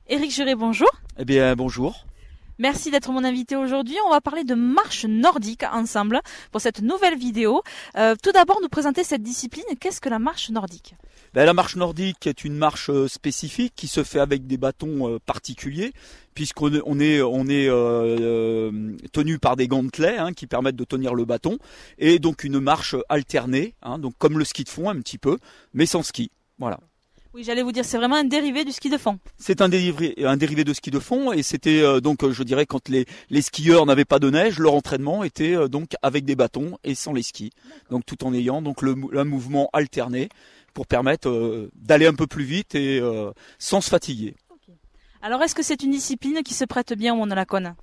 Éric Juré, bonjour. Eh bien, bonjour. Merci d'être mon invité aujourd'hui. On va parler de marche nordique ensemble pour cette nouvelle vidéo. Tout d'abord, nous présenter cette discipline. Qu'est-ce que la marche nordique ? La marche nordique est une marche spécifique qui se fait avec des bâtons particuliers, puisqu'on est tenu par des gantelets qui permettent de tenir le bâton, et donc une marche alternée, donc comme le ski de fond un petit peu, mais sans ski. Voilà. Oui, j'allais vous dire, c'est vraiment un dérivé du ski de fond. C'est un dérivé de ski de fond, et c'était donc, je dirais, quand les skieurs n'avaient pas de neige, leur entraînement était donc avec des bâtons et sans les skis. Donc tout en ayant donc un mouvement alterné pour permettre d'aller un peu plus vite et sans se fatiguer. Okay. Alors est-ce que c'est une discipline qui se prête bien au monde de la cône ?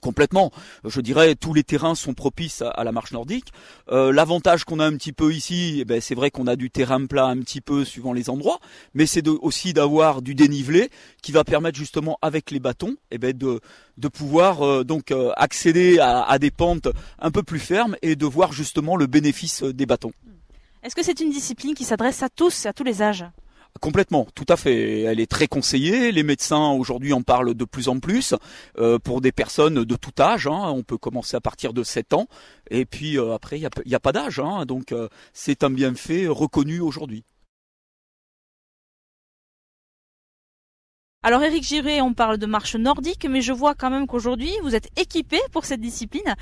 Complètement. Je dirais tous les terrains sont propices à la marche nordique. L'avantage qu'on a un petit peu ici, c'est vrai qu'on a du terrain plat un petit peu suivant les endroits, mais c'est aussi d'avoir du dénivelé qui va permettre justement avec les bâtons de pouvoir accéder à des pentes un peu plus fermes et de voir justement le bénéfice des bâtons. Est-ce que c'est une discipline qui s'adresse à tous les âges ? Complètement, tout à fait. Elle est très conseillée. Les médecins aujourd'hui en parlent de plus en plus pour des personnes de tout âge. On peut commencer à partir de 7 ans. Et puis après, il n'y a pas d'âge. Donc c'est un bienfait reconnu aujourd'hui. Alors Éric Juré, on parle de marche nordique, mais je vois quand même qu'aujourd'hui, vous êtes équipé pour cette discipline.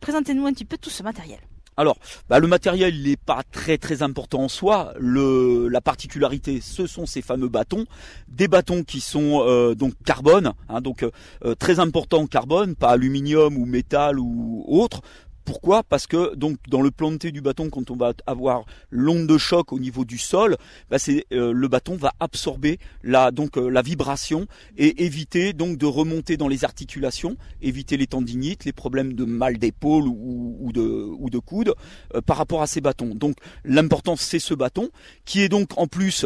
Présentez-nous un petit peu tout ce matériel. Alors, le matériel, il n'est pas très important en soi. La particularité, ce sont ces fameux bâtons, des bâtons qui sont donc carbone, très important en carbone, pas aluminium ou métal ou autre. Pourquoi ? Parce que donc dans le planté du bâton, quand on va avoir l'onde de choc au niveau du sol, le bâton va absorber la vibration et éviter donc de remonter dans les articulations, éviter les tendinites, les problèmes de mal d'épaule ou de coude par rapport à ces bâtons. Donc l'important c'est ce bâton qui est donc en plus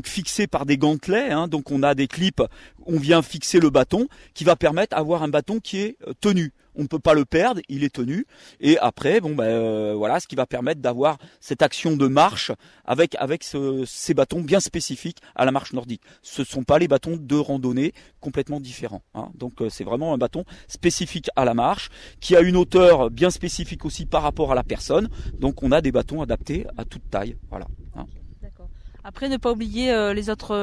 fixé par des gantelets. Donc on a des clips, on vient fixer le bâton qui va permettre d'avoir un bâton qui est tenu. On ne peut pas le perdre, il est tenu. Et après, voilà, ce qui va permettre d'avoir cette action de marche avec ces bâtons bien spécifiques à la marche nordique. Ce ne sont pas les bâtons de randonnée complètement différents. Donc c'est vraiment un bâton spécifique à la marche, qui a une hauteur bien spécifique aussi par rapport à la personne. Donc on a des bâtons adaptés à toute taille. Voilà. Après, ne pas oublier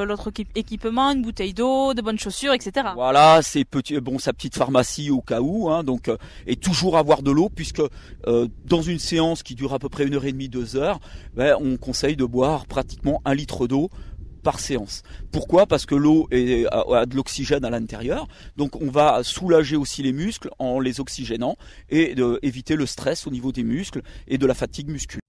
l'autre équipement, une bouteille d'eau, de bonnes chaussures, etc. Voilà, sa petite pharmacie au cas où, et toujours avoir de l'eau, puisque dans une séance qui dure à peu près 1h30, 2 heures, on conseille de boire pratiquement 1 litre d'eau par séance. Pourquoi ? Parce que l'eau a de l'oxygène à l'intérieur, donc on va soulager aussi les muscles en les oxygénant et éviter le stress au niveau des muscles et de la fatigue musculaire.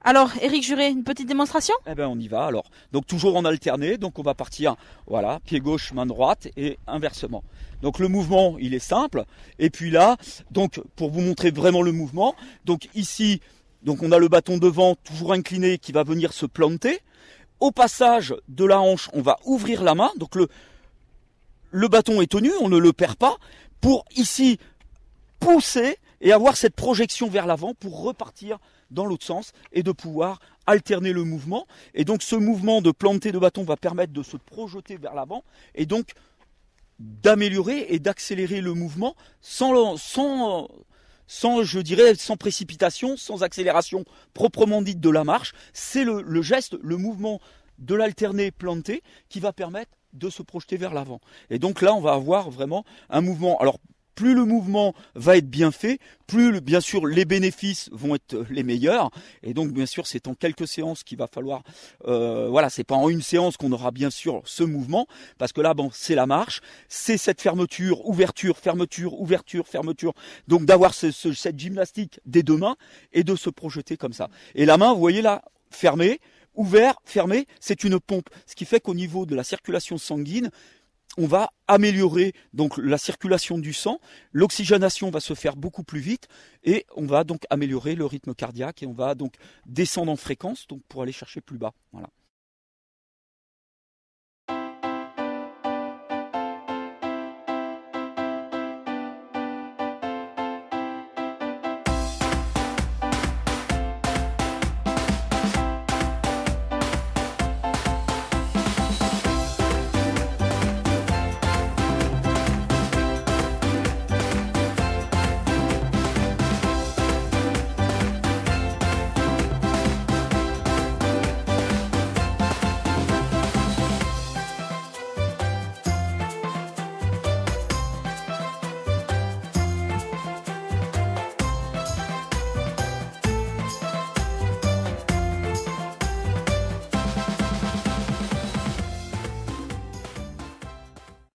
Alors, Éric Juré, une petite démonstration ? On y va alors. Donc toujours en alterné, donc on va partir, voilà, pied gauche, main droite et inversement. Donc le mouvement, il est simple. Et puis là, donc pour vous montrer vraiment le mouvement, donc ici, donc on a le bâton devant toujours incliné qui va venir se planter. Au passage de la hanche, on va ouvrir la main. Donc le bâton est tenu, on ne le perd pas. Pour ici pousser et avoir cette projection vers l'avant pour repartir dans l'autre sens et de pouvoir alterner le mouvement. Et donc ce mouvement de planter de bâton va permettre de se projeter vers l'avant et donc d'améliorer et d'accélérer le mouvement sans précipitation, sans accélération proprement dite de la marche. C'est le geste, le mouvement de l'alterné planté qui va permettre de se projeter vers l'avant. Et donc là, on va avoir vraiment un mouvement. Alors, plus le mouvement va être bien fait, plus bien sûr les bénéfices vont être les meilleurs. Et donc bien sûr c'est en quelques séances qu'il va falloir, voilà, c'est pas en une séance qu'on aura bien sûr ce mouvement, parce que là bon c'est la marche, c'est cette fermeture, ouverture, fermeture, ouverture, fermeture. Donc d'avoir cette gymnastique des deux mains et de se projeter comme ça. Et la main, vous voyez là, fermée, ouvert, fermé, c'est une pompe. Ce qui fait qu'au niveau de la circulation sanguine, on va améliorer donc la circulation du sang, l'oxygénation va se faire beaucoup plus vite et on va donc améliorer le rythme cardiaque et on va donc descendre en fréquence donc pour aller chercher plus bas. Voilà.